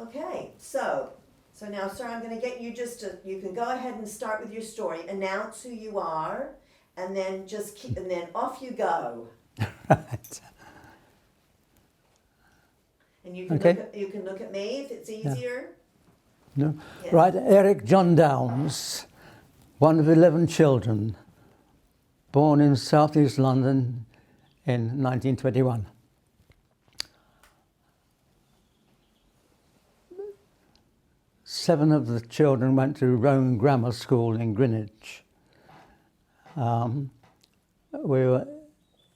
Okay, so now, sir, I'm going to get you you can go ahead and start with your story. Announce who you are, and then and then off you go. Right. And you can Okay. you can look at me if it's easier. No. Yes. Right, Eric John Downs, one of 11 children, born in southeast London in 1921. Seven of the children went to Roan Grammar School in Greenwich. We were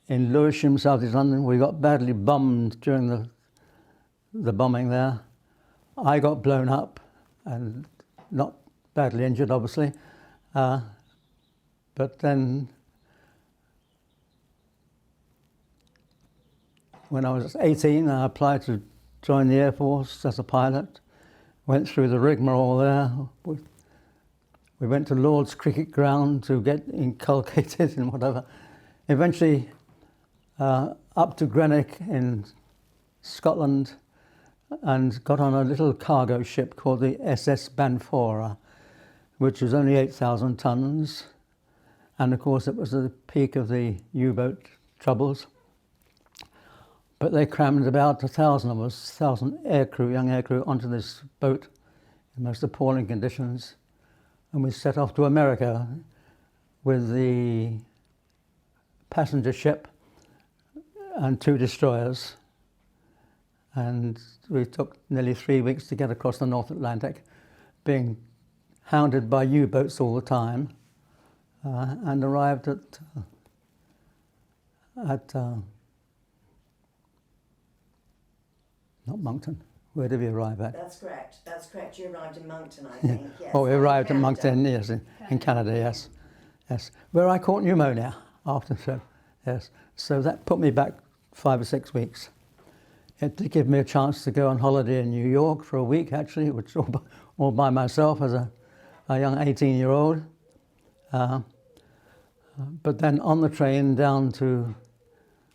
in Lewisham, southeast London. We got badly bombed during the bombing there. I got blown up and not badly injured, obviously. But then, when I was 18, I applied to join the Air Force as a pilot. Went through the rigmarole there. We went to Lord's Cricket Ground to get inculcated in whatever. Eventually, up to Greenock in Scotland, and got on a little cargo ship called the SS Banfora, which was only 8,000 tons. And of course, it was at the peak of the U-boat troubles. But they crammed about 1,000 of us, 1,000 young aircrew, onto this boat in most appalling conditions. And we set off to America with the passenger ship and 2 destroyers. And we took nearly 3 weeks to get across the North Atlantic, being hounded by U-boats all the time, and arrived at not Moncton. Where did we arrive at? That's correct. That's correct. You arrived in Moncton, I think. Yes. Oh, we arrived at Canada. Moncton, yes, in Canada, yes. Yes. Where I caught pneumonia after, so, yes. So that put me back 5 or 6 weeks. It did give me a chance to go on holiday in New York for a week, actually, which all by myself as a young 18-year-old. But then on the train down to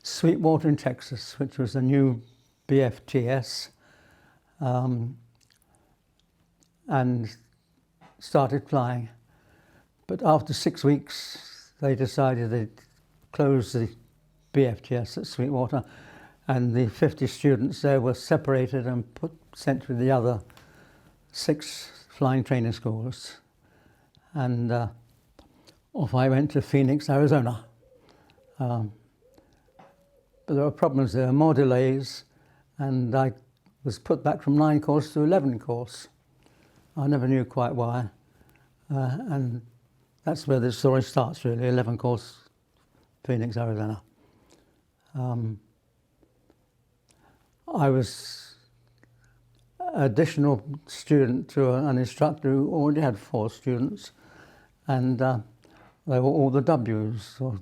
Sweetwater in Texas, which was a new BFTS, and started flying. But after 6 weeks, they decided they'd close the BFTS at Sweetwater, and the 50 students there were separated and sent to the other 6 flying training schools. And off I went to Phoenix, Arizona. But there were problems there, more delays, and I was put back from 9 course to 11 course. I never knew quite why. And that's where the story starts, really, 11 course, Phoenix, Arizona. I was additional student to an instructor who already had 4 students, and they were all the W's, so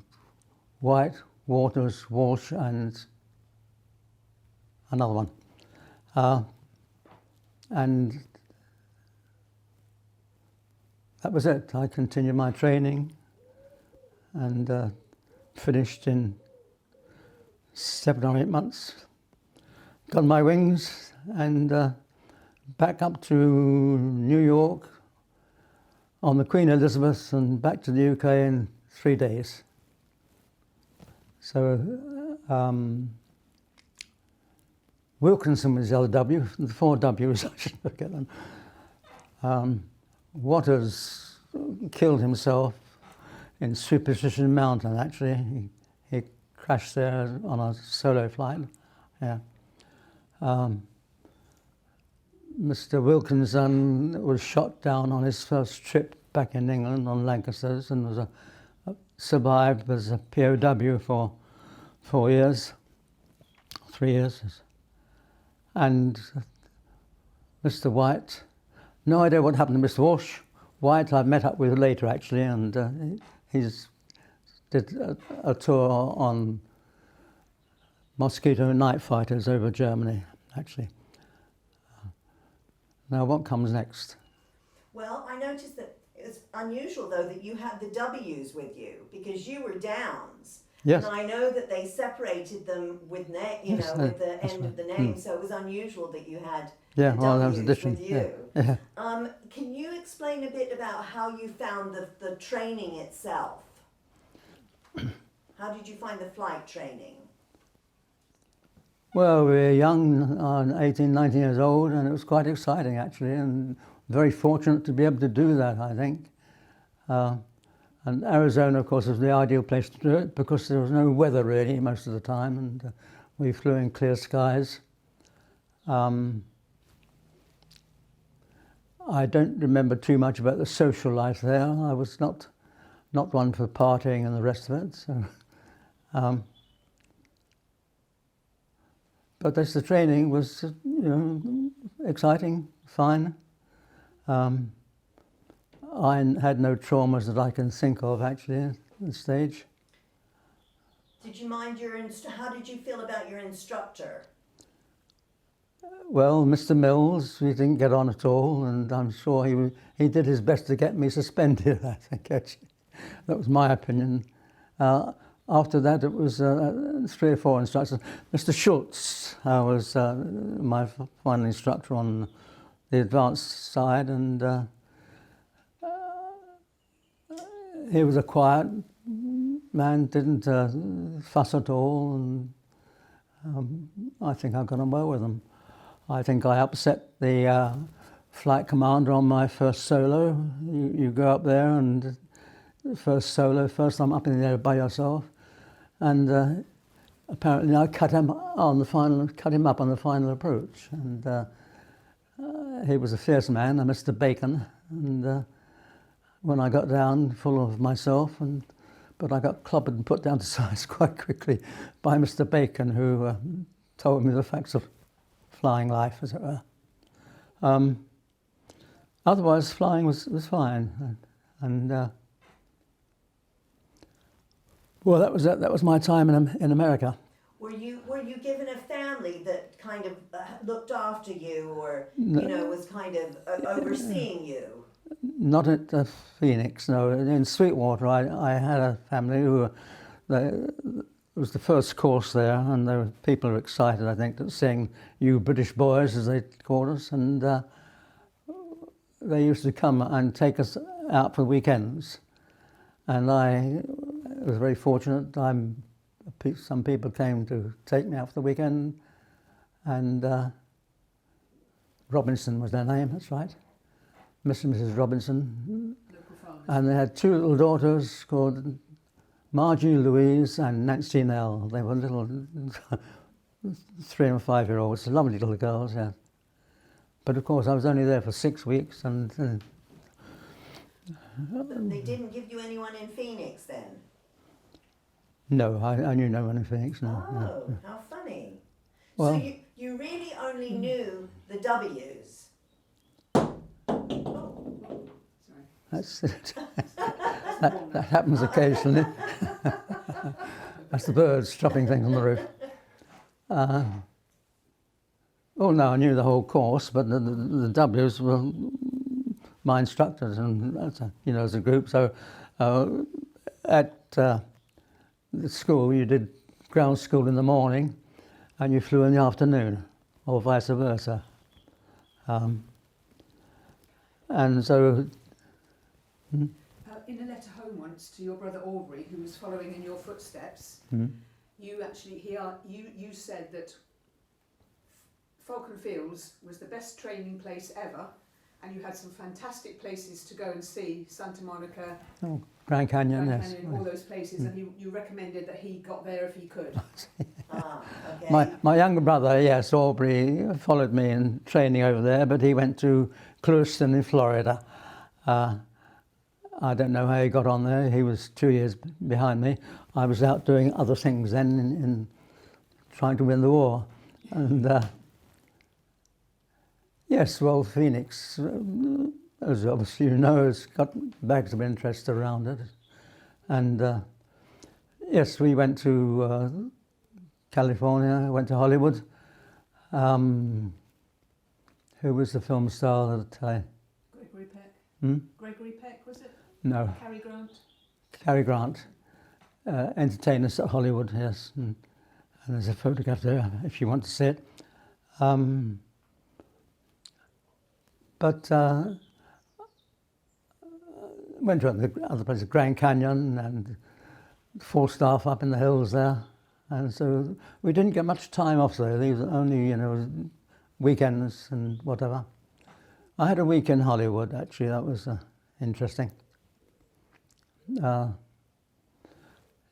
White, Waters, Walsh, and another one. And that was it. I continued my training and finished in 7 or 8 months. Got my wings and back up to New York on the Queen Elizabeth and back to the UK in 3 days. So Wilkinson was the other W, the 4 W's, I should forget them. Waters killed himself in Superstition Mountain, actually. He crashed there on a solo flight. Yeah. Mr. Wilkinson was shot down on his first trip back in England on Lancasters and was survived as a POW for 4 years, 3 years. And Mr. White, no idea what happened to Mr. Walsh. White I've met up with later, actually, and he's did a tour on Mosquito night fighters over Germany, actually. Now, what comes next? Well, I noticed that it's unusual, though, that you had the W's with you, because you were Downs. Yes. And I know that they separated them with Yes, with the that's end of the right. name, so it was unusual that you had Yeah, the well, that was W's addition. with you. Yeah. Can you explain a bit about how you found the training itself? How did you find the flight training? Well, we were young, 18, 19 years old, and it was quite exciting actually, and very fortunate to be able to do that, I think. And Arizona, of course, was the ideal place to do it because there was no weather really most of the time, and we flew in clear skies. I don't remember too much about the social life there. I was not one for partying and the rest of it. So, but the training was, exciting, fine. I had no traumas that I can think of actually at this stage. Did you mind how did you feel about your instructor? Well, Mr. Mills, we didn't get on at all, and I'm sure he did his best to get me suspended, I think, actually. That was my opinion. After that, it was 3 or 4 instructors. Mr. Schultz was my final instructor on the advanced side, and he was a quiet man, didn't fuss at all, and I think I got on well with him. I think I upset the flight commander on my first solo. You go up there and first time up in the air by yourself, and apparently I cut him up on the final approach, and he was a fierce man, a Mr. Bacon, and when I got down, full of myself, but I got clobbered and put down to size quite quickly by Mr. Bacon, who told me the facts of flying life, as it were. Otherwise, flying was fine, and well, that was my time in America. Were you given a family that kind of looked after you, or was kind of overseeing you? Not at Phoenix, no. In Sweetwater, I had a family who it was the first course there, and people were excited, I think, at seeing you British boys, as they called us, and they used to come and take us out for weekends. And I was very fortunate. Some people came to take me out for the weekend, and Robinson was their name, that's right. Mr. and Mrs. Robinson. And they had 2 little daughters called Margie Louise and Nancy Nell. They were little 3 and 5-year-olds, lovely little girls, yeah. But of course I was only there for 6 weeks, and But they didn't give you anyone in Phoenix then? no, I knew no one in Phoenix, no. Oh, no. how funny. Well, so you really only knew the W's? That's it. that happens occasionally. That's the birds chopping things on the roof. Oh no, I knew the whole course, but the W's were my instructors, and as a group. So at the school, you did ground school in the morning, and you flew in the afternoon, or vice versa. And so. In a letter home once to your brother Aubrey, who was following in your footsteps, you said that Falcon Fields was the best training place ever, and you had some fantastic places to go and see, Santa Monica, Grand Canyon, yes. all those places, and you recommended that he got there if he could. Okay. My younger brother, yes, Aubrey, followed me in training over there, but he went to Clewiston in Florida. I don't know how he got on there. He was 2 years behind me. I was out doing other things then, in trying to win the war. And yes, well, Phoenix, as obviously you know, has got bags of interest around it. And yes, we went to California, went to Hollywood. Who was the film star that Gregory Peck. Gregory Peck, was it? No. Cary Grant. Cary Grant. entertainers at Hollywood, yes. And there's a photograph there if you want to see it. But went to other places, Grand Canyon and Falstaff up in the hills there. And so we didn't get much time off there. These were only, weekends and whatever. I had a week in Hollywood, actually. That was interesting.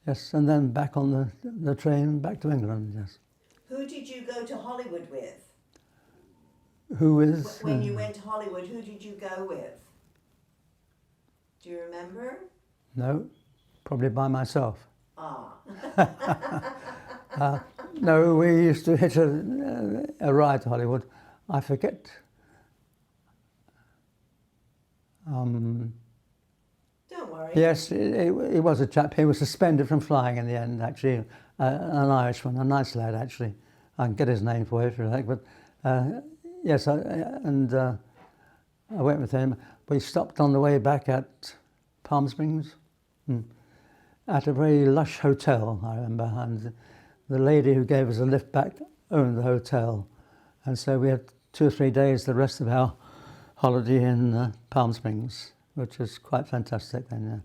Yes, and then back on the train back to England, yes. Who did you go to Hollywood with? Who is... When you went to Hollywood, who did you go with? Do you remember? No, probably by myself. Ah. No, we used to hitch a ride to Hollywood. I forget. Don't worry. Yes, it was a chap. He was suspended from flying in the end, actually. An Irishman, a nice lad, actually. I can get his name for you if you like. But yes, I went with him. We stopped on the way back at Palm Springs, at a very lush hotel, I remember. And the lady who gave us a lift back owned the hotel. And so we had 2 or 3 days, the rest of our holiday in Palm Springs, which was quite fantastic then, yeah.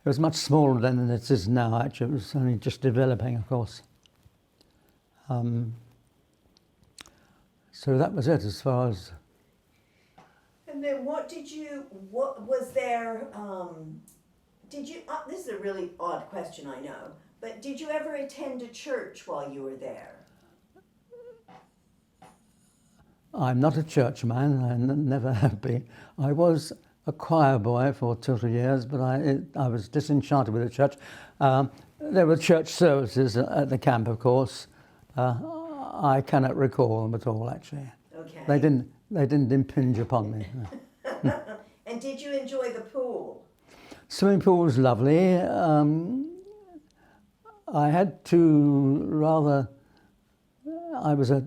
It was much smaller then than it is now, actually. It was only just developing, of course. So that was it as far as... And then what was there, this is a really odd question, I know, but did you ever attend a church while you were there? I'm not a church man, I never have been. I was a choir boy for 2 or 3 years, but I was disenchanted with the church. There were church services at the camp, of course. I cannot recall them at all, actually. Okay. They didn't impinge upon me. No. And did you enjoy the pool? Swimming pool was lovely. I had to I was a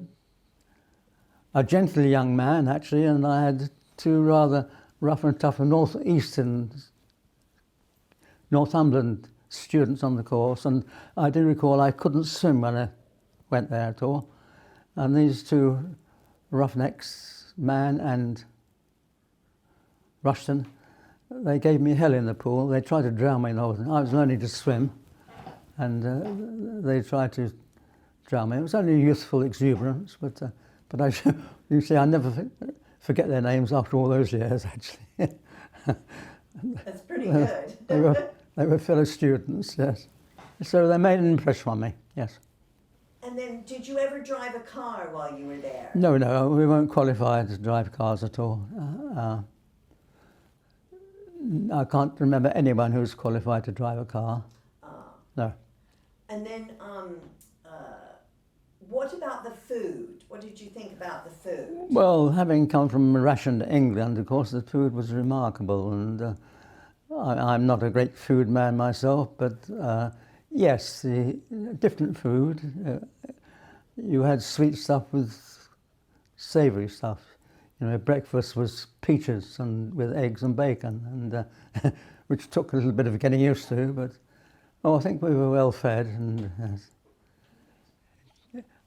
gentle young man, actually, and I had 2 rather rough and tough Northumberland students on the course, and I do recall I couldn't swim when I went there at all. And these 2 roughnecks, Mann and Rushton, they gave me hell in the pool. They tried to drown me. I was learning to swim, and they tried to drown me. It was only youthful exuberance, but you see, I never forget their names after all those years, actually. That's pretty good. They were fellow students, yes. So they made an impression on me, yes. And then, did you ever drive a car while you were there? No, we weren't qualified to drive cars at all. I can't remember anyone who was qualified to drive a car. No. And then, what about the food? What did you think about the food? Well, having come from rationed England, of course, the food was remarkable, and I'm not a great food man myself, but yes, the different food. You had sweet stuff with savoury stuff. Breakfast was peaches and with eggs and bacon, and which took a little bit of getting used to, but I think we were well fed. And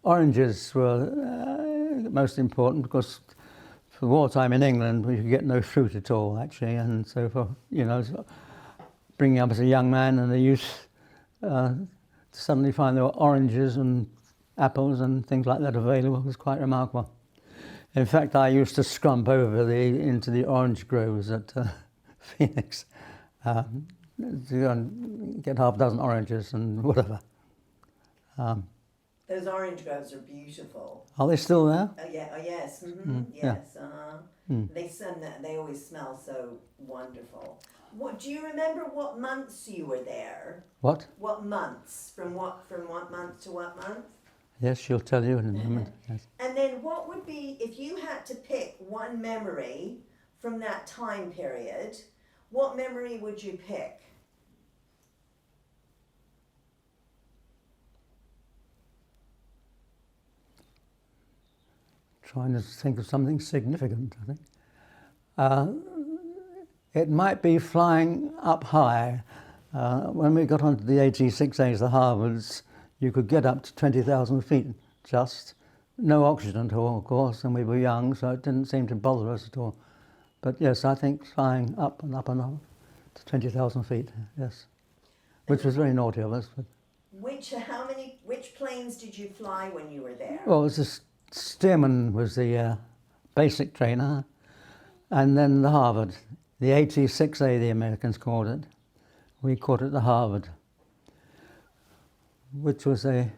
oranges were most important, because for wartime in England we could get no fruit at all, actually, and so for bringing up as a young man and a youth, to suddenly find there were oranges and apples and things like that available was quite remarkable. In fact, I used to scrump over into the orange groves at Phoenix to go and get half a dozen oranges and whatever. Those orange groves are beautiful. Are they still there? Yes, yes. They always smell so wonderful. Do you remember what months you were there? What? What months? From what month to what month? Yes, she'll tell you in a moment. Yes. And then what would be, if you had to pick one memory from that time period, what memory would you pick? Trying to think of something significant, I think. It might be flying up high When we got onto the 86As, the Harvards, you could get up to 20,000 feet just. No oxygen at all, of course, and we were young, so it didn't seem to bother us at all. But yes, I think flying up and up and up to 20,000 feet, yes. Which was very naughty of us. But, Which planes did you fly when you were there? well, it was Stearman was the basic trainer, and then the Harvard. The 86A, the Americans called it. We called it the Harvard, which was a...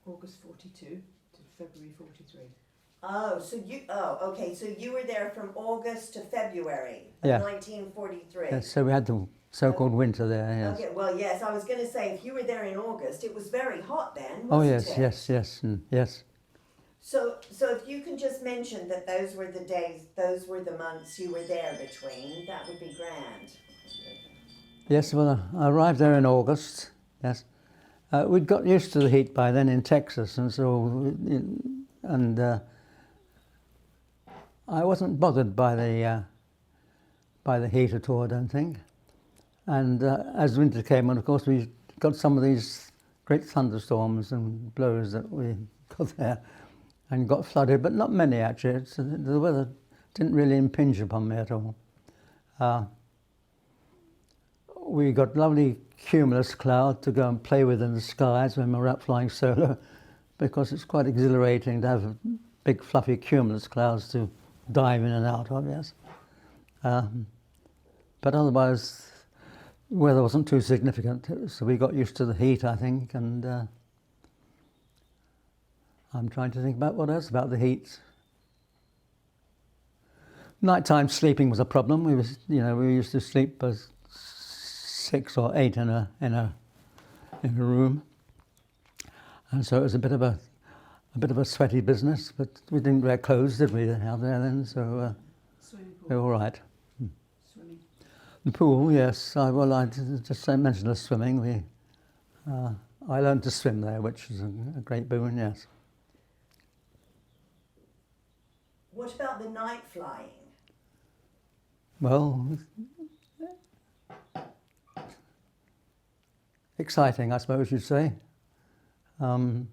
August 42 to February 43. Okay, so you were there from August to February of Yeah. 1943. Yes, so we had the so-called winter there, yes. Okay, well, yes, I was going to say, if you were there in August, it was very hot then, Oh, wasn't yes, it? yes, yes. So if you can just mention that those were the days, those were the months you were there between, that would be grand. Yes, well, I arrived there in August, yes. We'd got used to the heat by then in Texas, and so, I wasn't bothered by the heat at all, I don't think. And as winter came on, of course, we got some of these great thunderstorms and blows that we got there, and got flooded, but not many actually. The weather didn't really impinge upon me at all. We got lovely cumulus cloud to go and play with in the skies when we were out flying solo, because it's quite exhilarating to have big fluffy cumulus clouds to dive in and out of, yes. But otherwise, weather wasn't too significant, so we got used to the heat, I think, and I'm trying to think about what else about the heat. Nighttime sleeping was a problem. We used to sleep as 6 or 8 in a room, and so it was a bit of a sweaty business. But we didn't wear clothes, did we, out there then? So we were all right. Swimming. The pool, yes. I just mentioned the swimming. I learned to swim there, which is a great boon. Yes. What about the night flying? Well, exciting, I suppose you'd say. It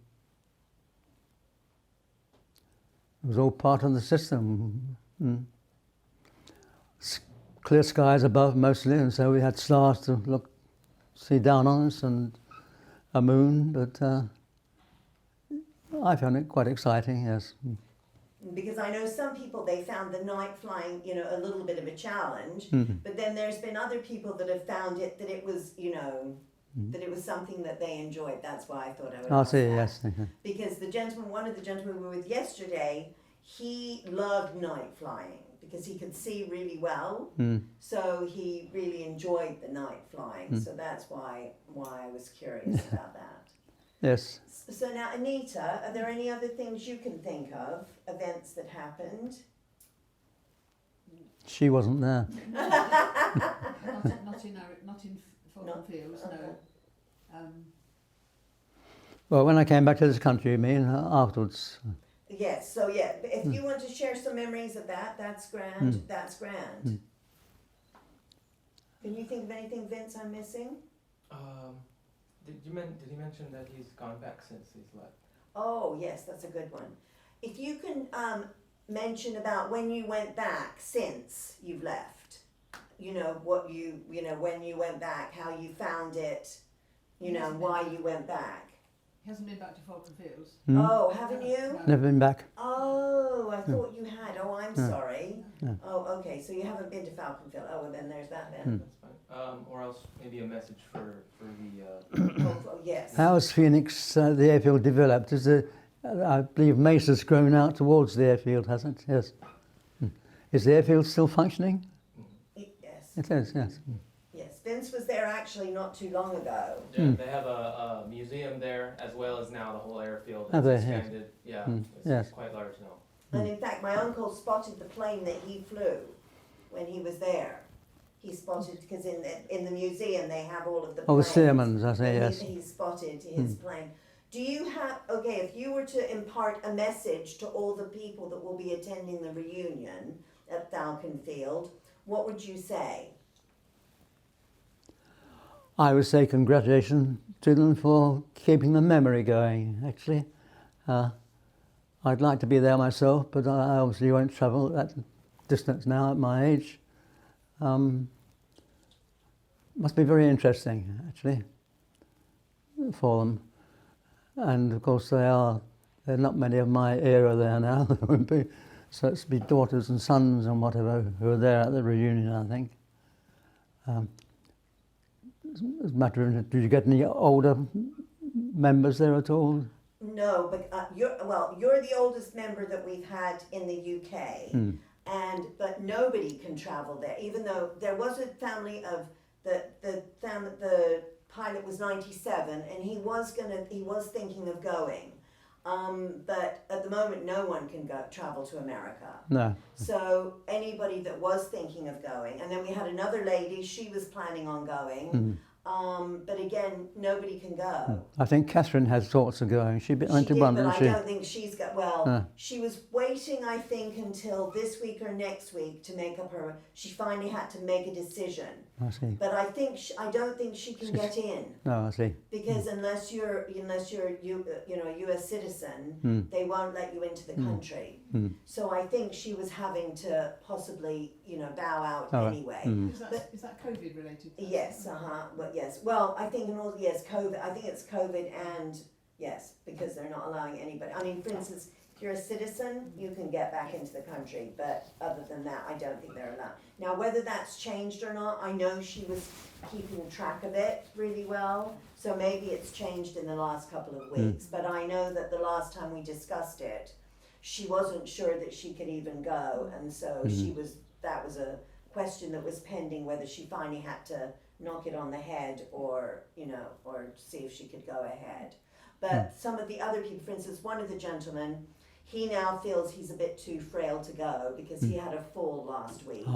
was all part of the system. Clear skies above mostly, and so we had stars to see down on us, and a moon, but I found it quite exciting, yes. Because I know some people, they found the night flying, a little bit of a challenge, but then there's been other people that have found that it was, that it was something that they enjoyed. That's why I thought I would ask see, that. yes. Because one of the gentlemen we were with yesterday, he loved night flying because he could see really well. So he really enjoyed the night flying. So that's why I was curious about that. Yes. So now, Anita, are there any other things you can think of, events that happened? She wasn't there. Not in Falcon Fields, no. Well, when I came back to this country, you mean, afterwards? Yes, so yeah, if you want to share some memories of that, that's grand, that's grand. Can you think of anything, Vince, I'm missing? Did he mention that he's gone back since he's left? Oh, yes, that's a good one. If you can mention about when you went back since you've left, when you went back, how you found it, why you went back. He hasn't been back to Falcon Fields. Oh, haven't you? No. Never been back. Oh, I thought you had. Oh, I'm No. sorry. No. Oh, okay, so you haven't been to Falcon Field. Oh, well, then there's that then. That's fine. Or else maybe a message for the. Oh, yes. How has Phoenix, the airfield, developed? I believe Mesa's grown out towards the airfield, hasn't it? Yes. Is the airfield still functioning? Yes. It is, yes. Yes. Vince was there actually not too long ago. Yeah, they have a museum there as well as now the whole airfield. Have they? It's Yes. expanded. Yeah, Yes. it's quite large now. And in fact, my uncle spotted the plane that he flew when he was there. He spotted, because in the museum they have all of the planes. Oh, the Stearmans, I say, And yes. he spotted his plane. Do you have, if you were to impart a message to all the people that will be attending the reunion at Falcon Field, what would you say? I would say congratulations to them for keeping the memory going, actually. I'd like to be there myself, but I obviously won't travel that distance now at my age. Must be very interesting, actually, for them. And of course there are not many of my era there now. There won't be. So it's be daughters and sons and whatever who are there at the reunion, I think. As a matter of, did you get any older members there at all? No, but you're the oldest member that we've had in the UK, but nobody can travel there. Even though there was a family of the pilot was 97, and he was thinking of going, but at the moment no one can travel to America. No. So anybody that was thinking of going, and then we had another lady, she was planning on going. But again, nobody can go. I think Catherine has thoughts of going. She went to one, didn't she? But I don't think she's got. Well, she was waiting, I think, until this week or next week to make up her. She finally had to make a decision. I see. But I don't think she can get in. No, I see. Because unless you're a U.S. citizen, they won't let you into the country. So I think she was having to possibly, bow out anyway. Is that COVID related? Yes. Well, yes. Well, I think COVID. I think it's COVID and yes, because they're not allowing anybody. I mean, for instance, if you're a citizen, you can get back into the country, but other than that, I don't think they're allowed. Now, whether that's changed or not, I know she was keeping track of it really well, so maybe it's changed in the last couple of weeks. But I know that the last time we discussed it, she wasn't sure that she could even go, and so that was a question that was pending, whether she finally had to knock it on the head or see if she could go ahead. But some of the other people, for instance, one of the gentlemen, he now feels he's a bit too frail to go because he had a fall last week.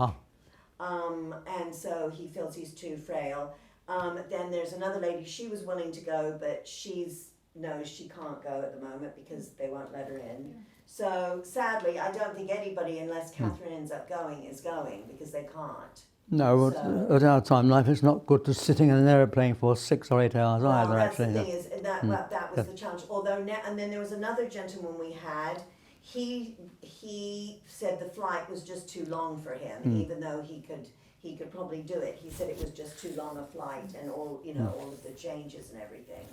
And so he feels he's too frail. Then there's another lady, she was willing to go, but she can't go at the moment because they won't let her in. Yeah. So sadly, I don't think anybody, unless Catherine ends up going, is going because they can't. No, at our time life, it's not good to sitting in an aeroplane for 6 or 8 hours either. That's actually, the thing is that was the challenge. Although and then there was another gentleman we had. He said the flight was just too long for him, even though he could probably do it. He said it was just too long a flight and all of the changes and everything.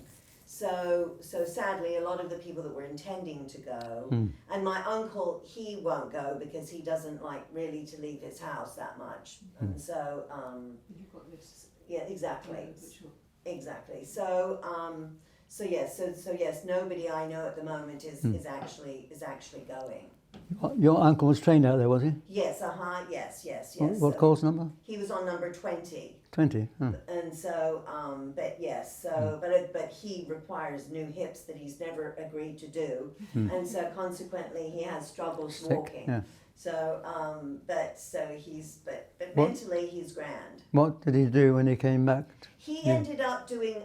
So sadly, a lot of the people that were intending to go, and my uncle, he won't go because he doesn't like really to leave his house that much, and so You've got lists. yeah, exactly. So yes, nobody I know at the moment is actually going. Your uncle was trained out there, was he? Yes, yes. What course number? He was on number 20. 20. And so, but he requires new hips that he's never agreed to do, and so consequently he has struggles walking. Yeah. So, but mentally he's grand. What did he do when he came back? He ended up doing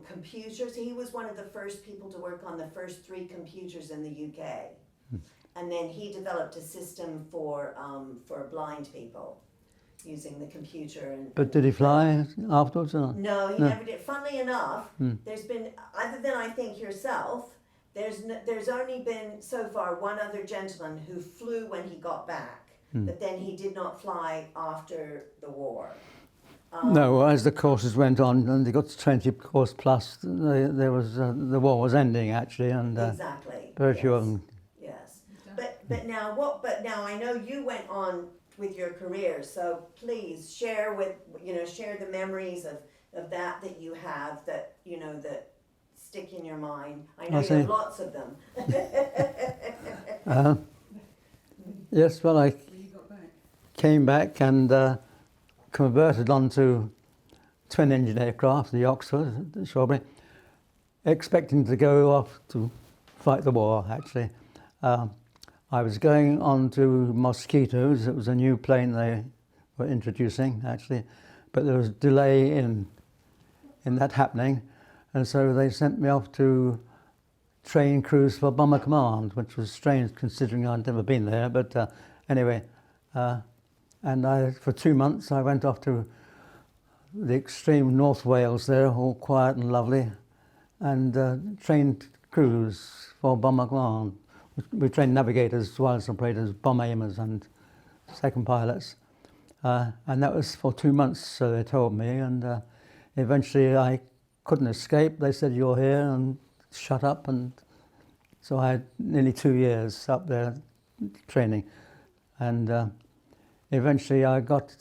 computers. He was one of the first people to work on the first 3 computers in the UK. And then he developed a system for blind people using the computer. But did he fly afterwards or not? No, he never did. Funnily enough, there's been, other than I think yourself, there's only been so far one other gentleman who flew when he got back, but then he did not fly after the war. No, as the courses went on, and they got to 20 course plus, there was the war was ending actually, and exactly. Very few of them. Yes, but now I know you went on with your career, so please share the memories of that you have that that stick in your mind. I know you have lots of them. Yes, well, I came back and converted onto twin-engine aircraft, the Oxford, the Strawberry, expecting to go off to fight the war, actually. I was going on to Mosquitoes. It was a new plane they were introducing, actually, but there was a delay in that happening, and so they sent me off to train crews for Bomber Command, which was strange considering I'd never been there, but anyway, and for 2 months I went off to the extreme North Wales there, all quiet and lovely, and trained crews for Bomber Command. We trained navigators, wireless operators, bomb aimers and second pilots. And that was for 2 months, so they told me, and eventually I couldn't escape. They said, "You're here," and shut up, and so I had nearly 2 years up there training. And eventually I got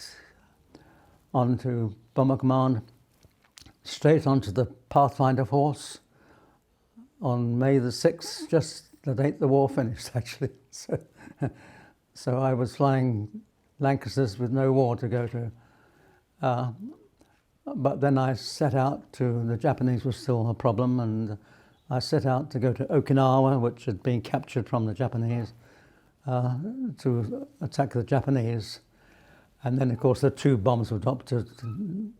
onto Bomber Command, straight onto the Pathfinder force on May the 6th, just the date the war finished, actually. So I was flying Lancasters with no war to go to. But then I set out to, the Japanese was still a problem, and I set out to go to Okinawa, which had been captured from the Japanese, to attack the Japanese. And then, of course, the 2 bombs were dropped at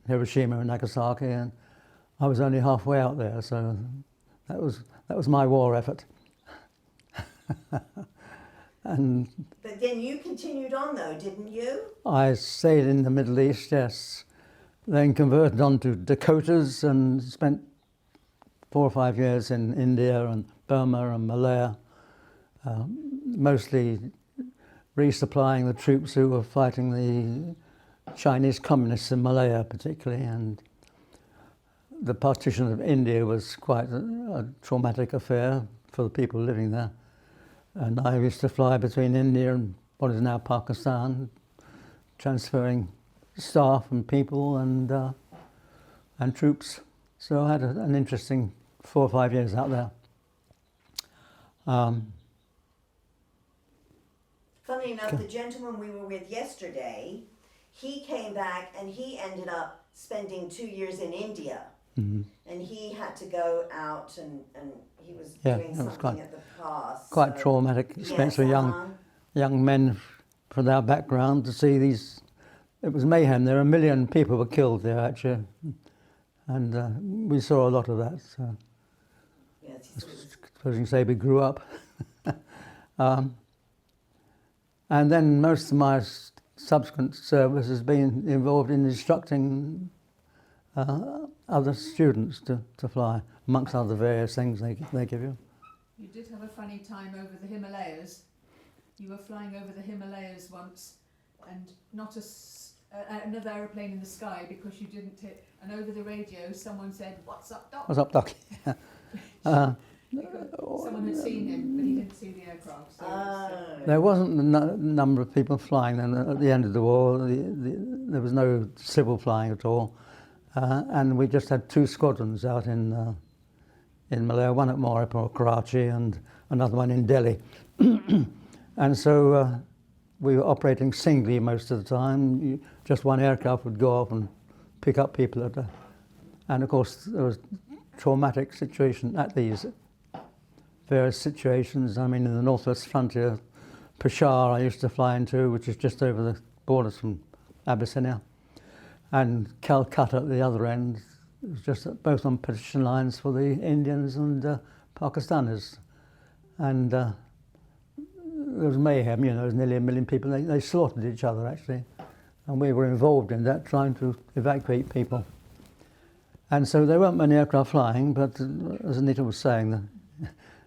Hiroshima and Nagasaki, and I was only halfway out there, so that was my war effort. And But then you continued on though, didn't you? I stayed in the Middle East, yes. Then converted on to Dakotas and spent 4 or 5 years in India and Burma and Malaya, mostly resupplying the troops who were fighting the Chinese communists in Malaya particularly. And the partition of India was quite a traumatic affair for the people living there. And I used to fly between India and what is now Pakistan, transferring staff and people and troops. So I had an interesting 4 or 5 years out there. Funny enough, the gentleman we were with yesterday, he came back and he ended up spending 2 years in India. Mm-hmm. And he had to go out and he was Yeah, doing that was something at the pass. Quite so- traumatic experience Yes, for young men from our background to see these. It was mayhem. There were 1 million people were killed there actually, and we saw a lot of that. So Yes, he said it was- suppose you can say we grew up. And then most of my subsequent service has been involved in instructing other students to fly, amongst other various things they give you. You did have a funny time over the Himalayas. You were flying over the Himalayas once, and not another aeroplane in the sky because you didn't hit. And over the radio, someone said, "What's up, Doc?" What's up, Doc? Someone had seen him, but he didn't see the aircraft. So it was, Oh. There wasn't the number of people flying then at the end of the war. There was no civil flying at all. And we just had 2 squadrons out in Malaya, one at Moripur, Karachi, and another one in Delhi. And so we were operating singly most of the time. Just one aircraft would go off and pick up people and of course there was traumatic situation at these various situations. I mean, in the northwest frontier, Peshawar I used to fly into, which is just over the borders from Abyssinia, and Calcutta at the other end. It was just both on partition lines for the Indians and Pakistanis. And there was mayhem, there was nearly 1 million people. They slaughtered each other, actually. And we were involved in that, trying to evacuate people. And so there weren't many aircraft flying, but as Anita was saying,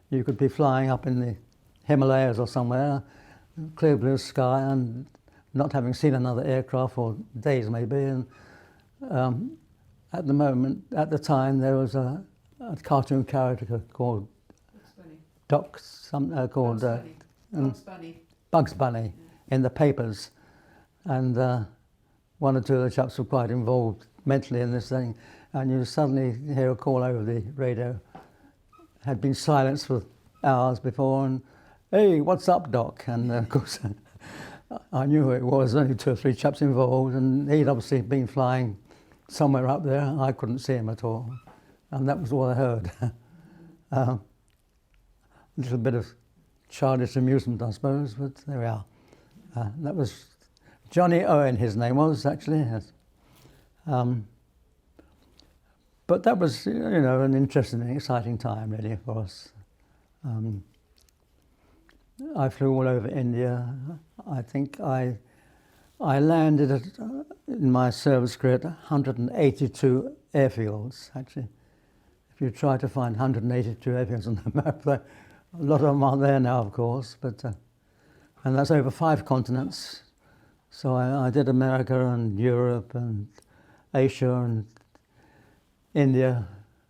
you could be flying up in the Himalayas or somewhere, clear blue sky, and not having seen another aircraft for days maybe. And at the time, there was a cartoon character called Bugs Bunny. Bugs Bunny in the papers, and 1 or 2 of the chaps were quite involved mentally in this thing, and you suddenly hear a call over the radio. Had been silenced for hours before, and "Hey, what's up, Doc?" And of course, I knew who it was. Only 2 or 3 chaps involved, and he'd obviously been flying somewhere up there. I couldn't see him at all, and that was all I heard. A little bit of childish amusement, I suppose, but there we are. That was Johnny Owen, his name was, actually. Yes. But that was, an interesting and exciting time, really, for us. I flew all over India. I think I I landed in my service career at 182 airfields, actually. If you try to find 182 airfields on the map, a lot of them aren't there now, of course, but and that's over 5 continents. So I did America and Europe and Asia and India,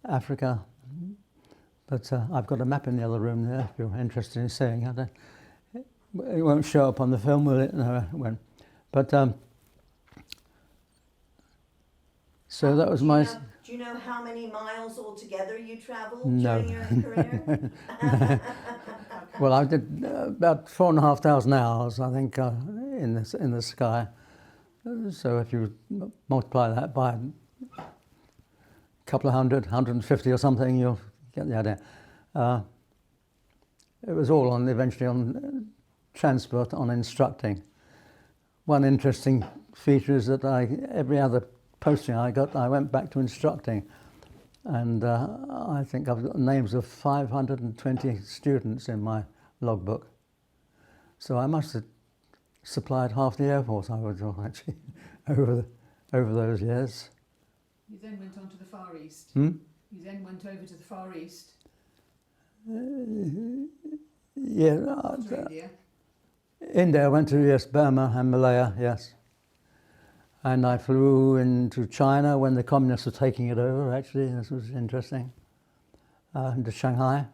Africa. But I've got a map in the other room there, if you're interested in seeing it. It won't show up on the film, will it? No, it won't. But so that was my... Do you know how many miles altogether you travelled No. during your career? Well, I did about 4,500 hours, I think, in the sky. So if you multiply that by a couple of 150 or something, you'll get the idea. It was all eventually on transport, on instructing. One interesting feature is that every other posting I got, I went back to instructing. And I think I've got names of 520 students in my logbook. So I must have supplied half the Air Force, I would have actually, over those years. You then went on to the Far East. Hmm? You then went over to the Far East. Yeah. After India. India, I went to, yes, Burma and Malaya, yes. And I flew into China when the communists were taking it over, actually. This was interesting. Into Shanghai.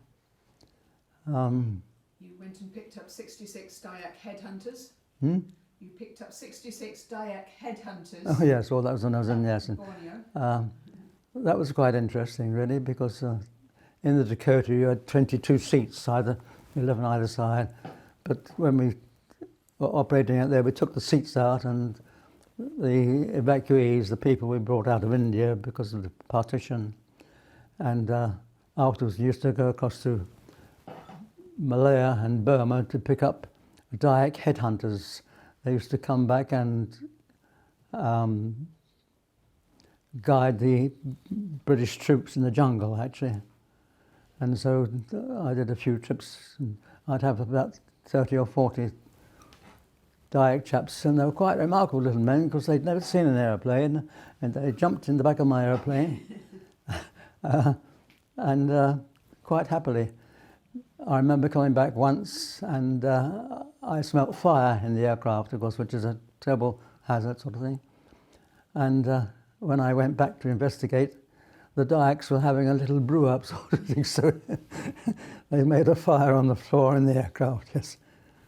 You went and picked up 66 Dayak headhunters. Hmm? You picked up 66 Dayak headhunters. Oh, yes, well, that was when I was in, yes. in Borneo. That was quite interesting, really, because in the Dakota you had 22 seats, 11 either side. But when we were operating out there, we took the seats out, and the evacuees, the people we brought out of India because of the partition, and afterwards used to go across to Malaya and Burma to pick up Dayak headhunters. They used to come back and guide the British troops in the jungle, actually. And so I did a few trips, and I'd have about 30 or 40 Dayak chaps, and they were quite remarkable little men because they'd never seen an aeroplane, and they jumped in the back of my aeroplane, and quite happily. I remember coming back once, and I smelt fire in the aircraft, of course, which is a terrible hazard sort of thing. And when I went back to investigate, the Dayaks were having a little brew up sort of thing, so they made a fire on the floor in the aircraft, yes.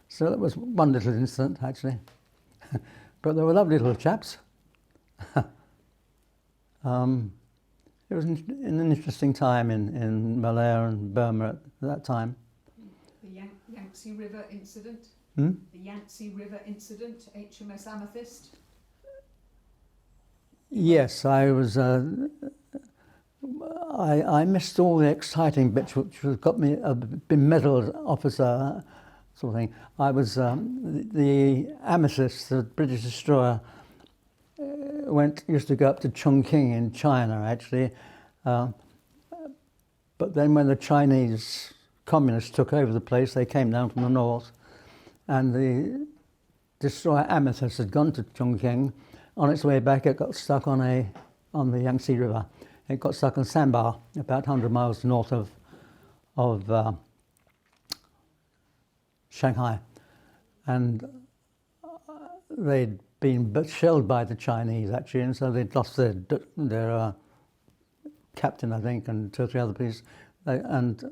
So that was one little incident, actually. But they were lovely little chaps. It was an interesting time in Malaya and Burma at that time. The Yangtze River incident. Hmm? The Yangtze River incident, HMS Amethyst. Yes, I was. I missed all the exciting bits, which got me a bemedaled officer, sort of thing. I was the Amethyst, the British destroyer, used to go up to Chongqing in China, actually. But then when the Chinese communists took over the place, they came down from the north, and the destroyer Amethyst had gone to Chongqing. On its way back, it got stuck on the Yangtze River. It got stuck on Sandbar, about 100 miles north of Shanghai, and they'd been shelled by the Chinese, actually, and so they'd lost their captain, I think, and 2 or 3 other people. And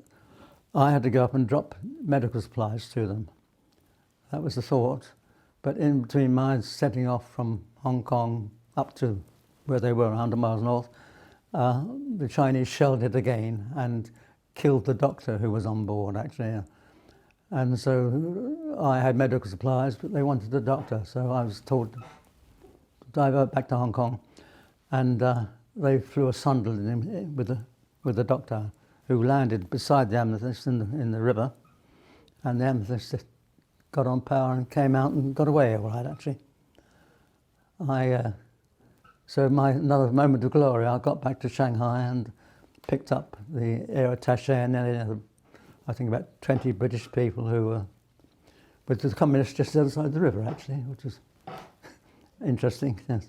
I had to go up and drop medical supplies to them. That was the thought. But in between my setting off from Hong Kong up to where they were, 100 miles north, the Chinese shelled it again and killed the doctor who was on board, actually. And so I had medical supplies, but they wanted the doctor, so I was told to divert back to Hong Kong. And they flew a Sunderland with the doctor, who landed beside the Amethyst in the river. And the Amethyst got on power and came out and got away all right, actually. So another moment of glory, I got back to Shanghai and picked up the air attaché, and then I think about 20 British people who were with the communists just the other side of the river, actually, which was interesting, yes.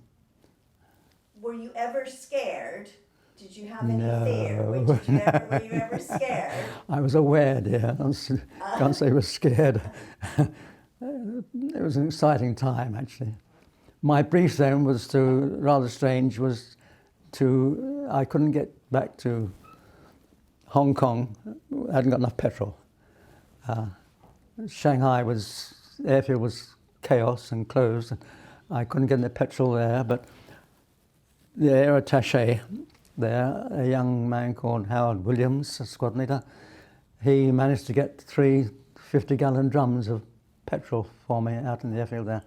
Were you ever scared? Did you have any No, fear? Were you ever scared? I was aware, dear. Can't say I was scared. It was an exciting time, actually. My brief then was rather strange, I couldn't get back to Hong Kong. I hadn't got enough petrol. Shanghai airfield was chaos and closed. I couldn't get any petrol there, but the air attaché there, a young man called Howard Williams, a squad leader, he managed to get 3 50-gallon drums of petrol for me out in the airfield there.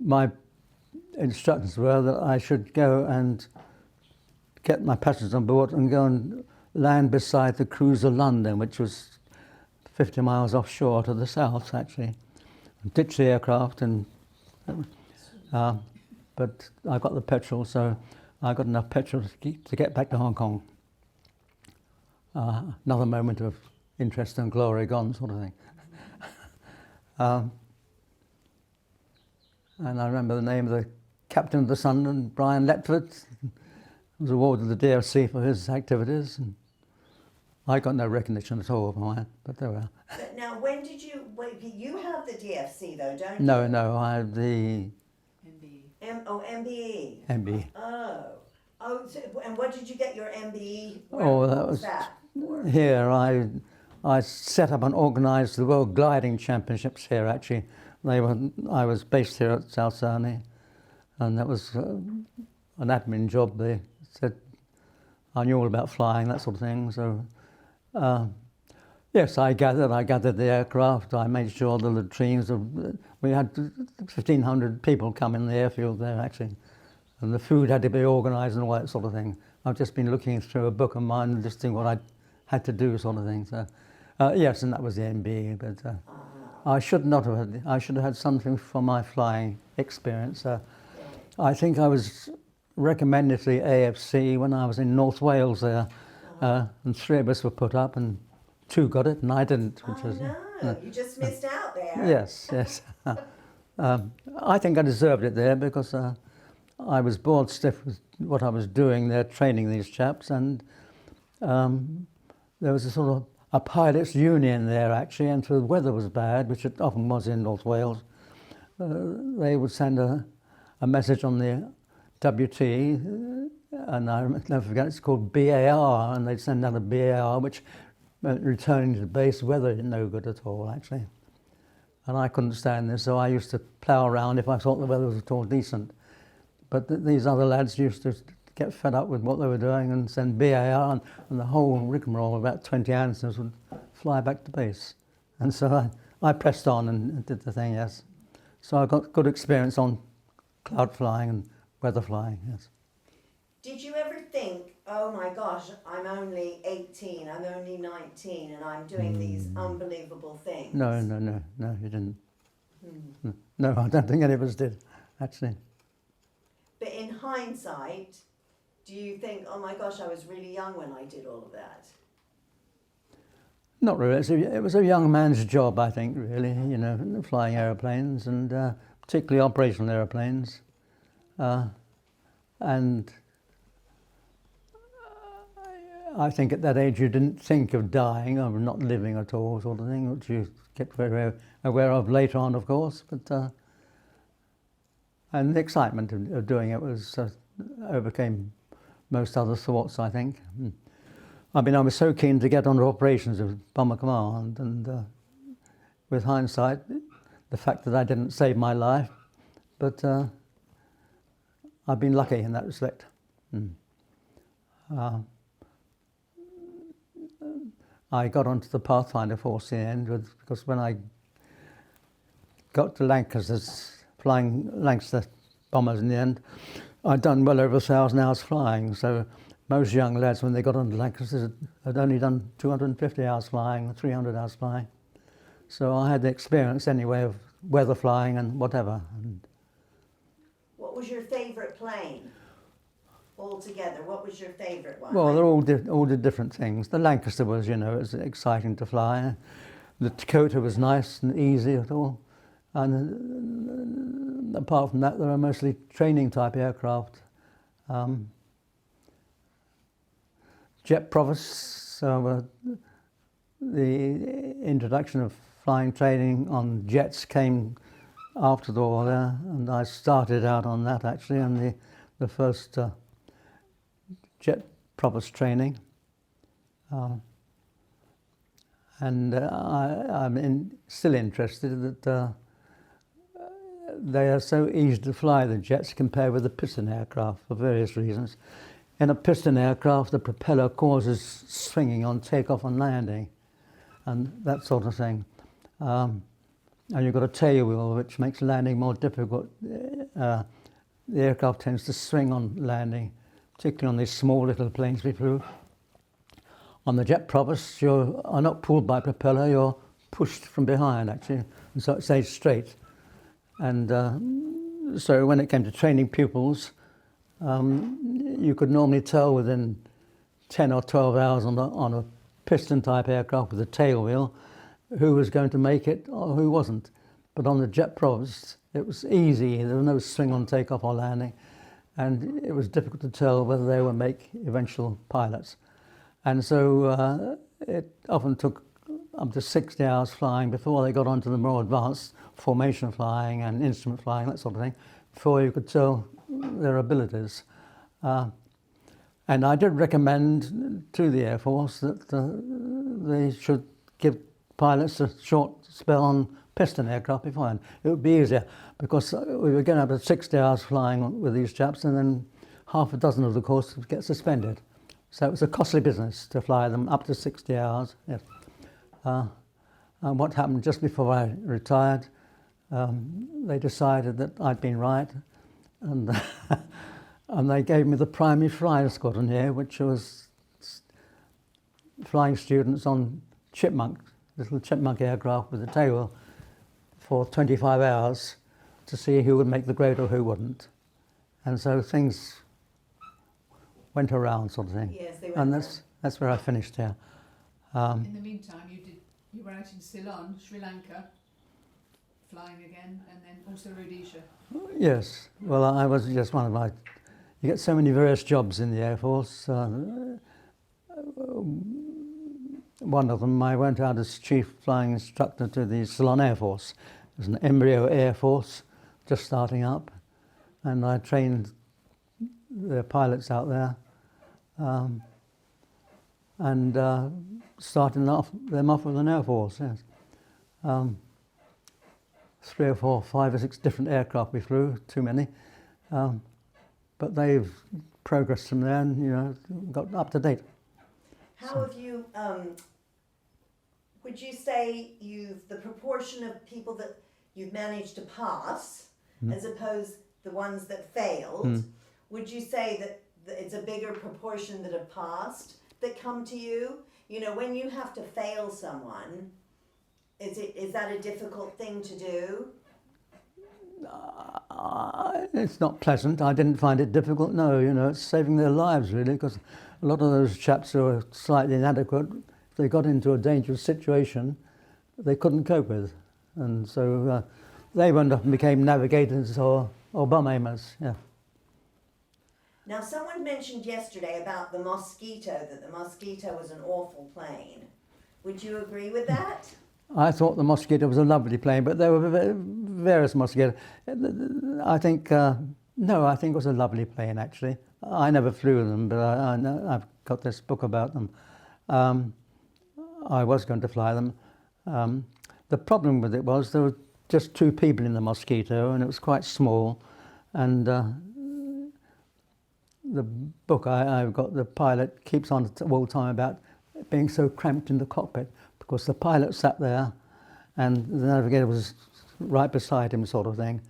My instructions were that I should go and get my passengers on board and go and land beside the cruiser London, which was 50 miles offshore to the south, actually, and ditch the aircraft. But I got the petrol, so I got enough petrol to get back to Hong Kong. Another moment of interest and glory gone, sort of thing. And I remember the name of the captain of the Sunderland, Brian Letford, was awarded the DFC for his activities. And I got no recognition at all for mine, but there we are. But now, when did you have the DFC though, don't you? No, I had the MBE. MBE. Oh, so, and what did you get your MBE? That was for? Here. I set up and organised the World Gliding Championships here. Actually, I was based here at South Sydney, and that was an admin job. They said I knew all about flying, that sort of thing. So, yes, I gathered the aircraft. I made sure the latrines. We had 1,500 people come in the airfield there actually, and the food had to be organised and all that sort of thing. I've just been looking through a book of mine, listing what I had to do, sort of thing. So, yes, and that was the MBE. But I should not have had. I should have had something for my flying experience. I think I was recommended to the AFC when I was in North Wales there, and 3 of us were put up, and 2 got it, and I didn't. You just missed out there. Yes. I think I deserved it there because I was bored stiff with what I was doing there, training these chaps, and there was a sort of a pilots' union there actually, and if the weather was bad, which it often was in North Wales, they would send a message on the WT, and I never forget, it's called BAR, and they'd send out a BAR, which meant returning to base, weather no good at all, actually. And I couldn't stand this, so I used to plough around if I thought the weather was at all decent. But these other lads used to get fed up with what they were doing and send BAR, and the whole rigmarole, about 20 answers, would fly back to base. And so I pressed on and did the thing, yes. So I got good experience on cloud flying and weather flying, yes. Did you ever think, oh my gosh, I'm only 18, I'm only 19, and I'm doing these unbelievable things? No, you didn't. No, I don't think any of us did, actually. But in hindsight, do you think, oh my gosh, I was really young when I did all of that? Not really. It was a young man's job, I think, really, you know, flying aeroplanes, and particularly operational aeroplanes. And I think at that age you didn't think of dying or not living at all, sort of thing, which you get very aware of later on, of course. But and the excitement of doing it was overcame most other thoughts, I think. I mean, I was so keen to get onto operations of Bomber Command, and with hindsight, the fact that I didn't save my life, but I've been lucky in that respect. I got onto the Pathfinder Force in the end because when I got to Lancaster's, flying Lancaster bombers in the end, I'd done well over 1,000 hours flying. So most young lads, when they got onto Lancaster, had only done 250 hours flying, 300 hours flying. So I had the experience anyway of weather flying and whatever. What was your favourite plane altogether? What was your favourite one? Well, they all did different things. The Lancaster was, you know, it was exciting to fly. The Dakota was nice and easy at all. And apart from that, there are mostly training type aircraft. Jet provosts, the introduction of flying training on jets came after the war there, and I started out on that actually, on the first jet provost training. And I'm still interested that they are so easy to fly, the jets, compared with the piston aircraft for various reasons. In a piston aircraft, the propeller causes swinging on takeoff and landing and that sort of thing. And you've got a tail wheel which makes landing more difficult. The aircraft tends to swing on landing, particularly on these small little planes we flew. On the jet provosts, you are not pulled by propeller, you're pushed from behind actually, and so it stays straight. And so when it came to training pupils, you could normally tell within 10 or 12 hours on a piston type aircraft with a tail wheel who was going to make it or who wasn't. But on the jet provosts, it was easy, there was no swing on takeoff or landing, and it was difficult to tell whether they would make eventual pilots. And so it often took up to 60 hours flying before they got onto the more advanced formation flying and instrument flying, that sort of thing, before you could tell their abilities. And I did recommend to the Air Force that they should give pilots a short spell on piston aircraft beforehand. It would be easier, because we were going to have 60 hours flying with these chaps, and then half a dozen of the course would get suspended. So it was a costly business to fly them up to 60 hours. Yes. And what happened just before I retired, they decided that I'd been right, and and they gave me the primary flying squadron here, which was flying students on little chipmunk aircraft with a tail for 25 hours to see who would make the grade or who wouldn't. And so things went around, sort of thing. Yes, they went and around. that's where I finished here. In the meantime, you were out in Ceylon, Sri Lanka, flying again, and then also Rhodesia. Yes, well, I was just one of my... You get so many various jobs in the Air Force. One of them, I went out as chief flying instructor to the Ceylon Air Force. It was an embryo Air Force, just starting up, and I trained the pilots out there, and starting them off with an Air Force, yes. 3 or 4, 5 or 6 different aircraft we flew, too many. But they've progressed from there and, got up to date. How have you, would you say the proportion of people that you've managed to pass, as opposed the ones that failed, would you say that it's a bigger proportion that have passed that come to you? When you have to fail someone, is that a difficult thing to do? It's not pleasant. I didn't find it difficult, no. It's saving their lives, really, because a lot of those chaps who are slightly inadequate, if they got into a dangerous situation, they couldn't cope with. And so they went off and became navigators or bomb aimers, yeah. Now, someone mentioned yesterday about the Mosquito, that the Mosquito was an awful plane. Would you agree with that? I thought the Mosquito was a lovely plane, but there were various Mosquitoes. I think it was a lovely plane, actually. I never flew them, but I've got this book about them. I was going to fly them. The problem with it was there were just 2 people in the Mosquito, and it was quite small. And the book I've got, the pilot keeps on all the time about being so cramped in the cockpit, because the pilot sat there and the navigator was right beside him, sort of thing.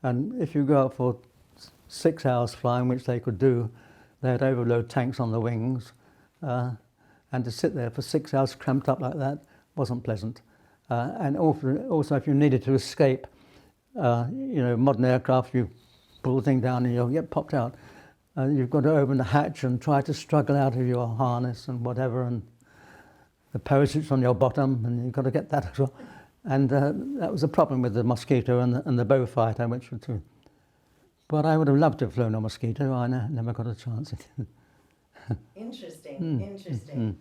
And if you go out for 6 hours flying, which they could do, they had overload tanks on the wings, and to sit there for 6 hours cramped up like that wasn't pleasant. And also if you needed to escape, modern aircraft, you pull the thing down and you'll get popped out. You've got to open the hatch and try to struggle out of your harness and whatever, and the parachute's on your bottom, and you've got to get that as well. And that was a problem with the Mosquito and the Bow fighter, which were two. But I would have loved to have flown a Mosquito. I never got a chance. Interesting, interesting.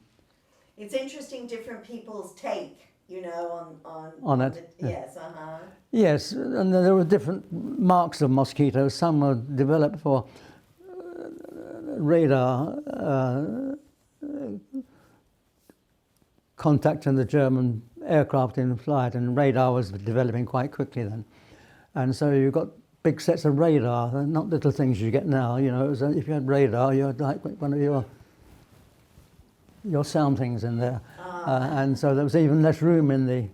It's interesting different people's take, you know, On it, yeah. Yes, uh-huh. Yes, and there were different marks of mosquitoes. Some were developed for radar contacting the German aircraft in flight, and radar was developing quite quickly then. And so you got big sets of radar, they're not little things you get now. You know, it was, if you had radar, you had like one of your sound things in there. And so there was even less room in the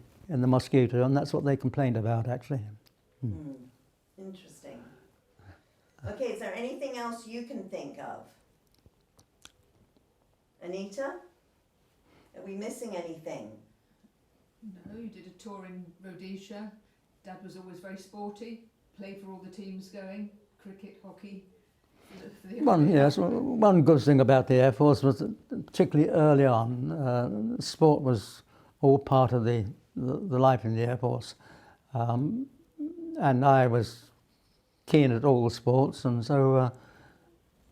Mosquito, and that's what they complained about, actually. Interesting. Okay, is there anything else you can think of? Anita? Are we missing anything? No, you did a tour in Rhodesia. Dad was always very sporty, played for all the teams going, cricket, hockey. One good thing about the Air Force was that particularly early on, sport was all part of the life in the Air Force. And I was keen at all the sports, and so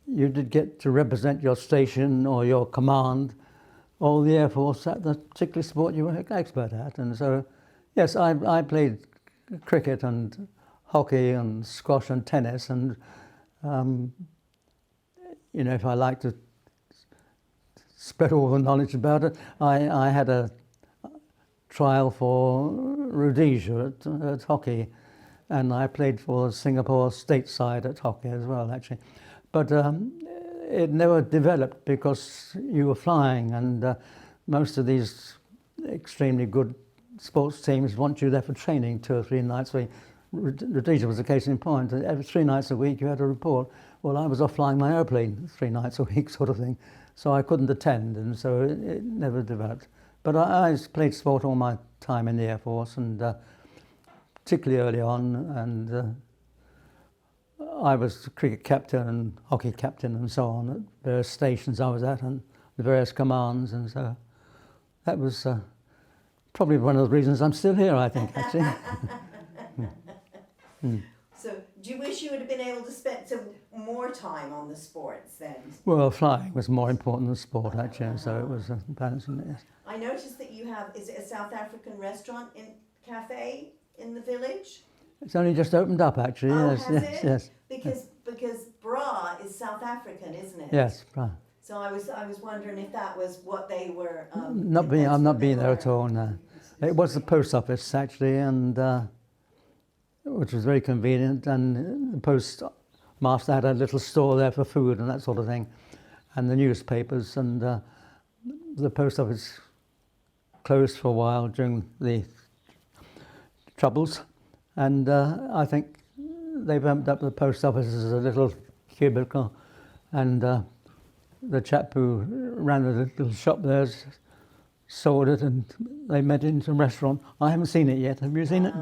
you did get to represent your station or your command or the Air Force at the particular sport you were expert at. And so, yes, I played cricket and hockey and squash and tennis, and you know, if I like to spread all the knowledge about it, I had a trial for Rhodesia at hockey, and I played for Singapore stateside at hockey as well, actually. But it never developed because you were flying, and most of these extremely good sports teams want you there for training 2 or 3 nights a week. Rhodesia was a case in point. Every 3 nights a week you had a report. Well, I was off flying my airplane 3 nights a week, sort of thing. So I couldn't attend, and so it never developed. But I played sport all my time in the Air Force, and particularly early on, and I was the cricket captain and hockey captain and so on at various stations I was at and the various commands, and so that was probably one of the reasons I'm still here, I think, actually. So, do you wish you would have been able to spend some more time on the sports then? Well, flying was more important than sport, actually, so it was balancing it, yes. I noticed that you have, is it a South African restaurant cafe in the village? It's only just opened up, actually, Oh, yes, has yes, it? yes. Because Bra is South African, isn't it? Yes, right. So I was wondering if that was what they were. I'm not being there at all, no. It was the post office, actually, and which was very convenient, and the postmaster had a little store there for food and that sort of thing, and the newspapers, and the post office closed for a while during the Troubles, and I think they've opened up the post office as a little cubicle, and the chap who ran the little shop there sold it, and they made it into a restaurant. I haven't seen it yet. Have you seen it?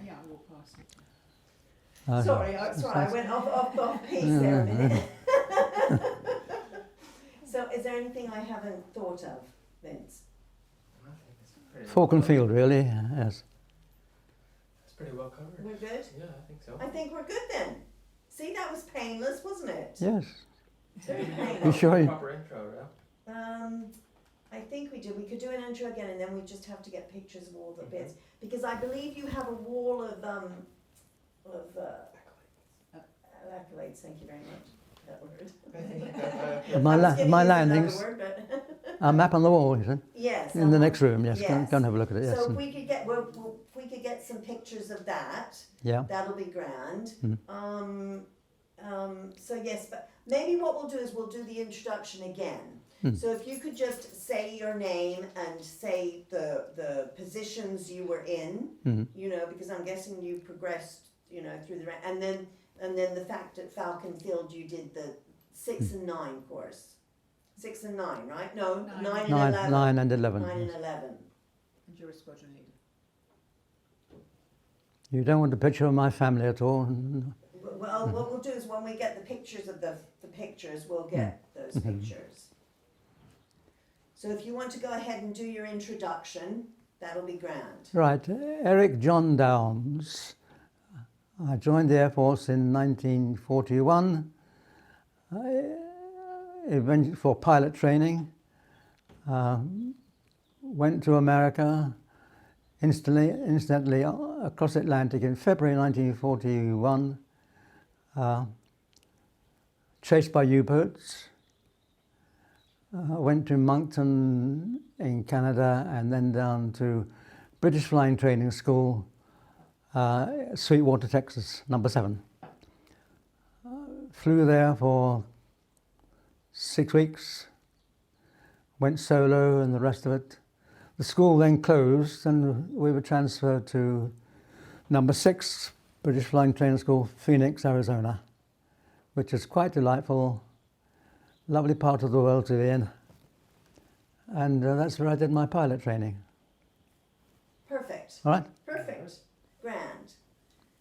Yeah, I walked past it. Sorry, I went off piece there a minute. So, is there anything I haven't thought of, Vince? I think it's pretty Falcon well Field, really, yes. It's pretty well covered. We're good? Yeah, I think so. I think we're good then. See, that was painless, wasn't it? Yes. Very You painless. sure? Proper intro, yeah? I think we do. We could do an intro again, and then we just have to get pictures of all the bits, because I believe you have a wall of accolades. Thank you very much. That word. My landings, Word, but a map on the wall, you said? yes. In the next room, yes. Yes. Go and have a look at it, yes. So if we could get, if we could get some pictures of that, Yeah. that'll be grand. Mm. So yes, but maybe what we'll do is we'll do the introduction again. So if you could just say your name and say the positions you were in, you know, because I'm guessing you progressed, you know, through the and then the fact at Falcon Field you did the 6 and 9 course. 6 and 9, right? No, 9 and 11. 9 and 11. 9 and 11. And you're a squadron leader. You don't want a picture of my family at all? Well, what we'll do is when we get the pictures of the pictures, we'll get those pictures. So if you want to go ahead and do your introduction, That'll be grand. Right, Eric John Downs. I joined the Air Force in 1941, eventually for pilot training. Went to America, incidentally across the Atlantic in February 1941, chased by U-boats. Went to Moncton in Canada and then down to British Flying Training School, Sweetwater, Texas, number 7. Flew there for 6 weeks, went solo and the rest of it. The school then closed and we were transferred to number 6, British Flying Training School, Phoenix, Arizona, which is quite delightful, lovely part of the world to be in. And that's where I did my pilot training. Perfect. All right? Perfect.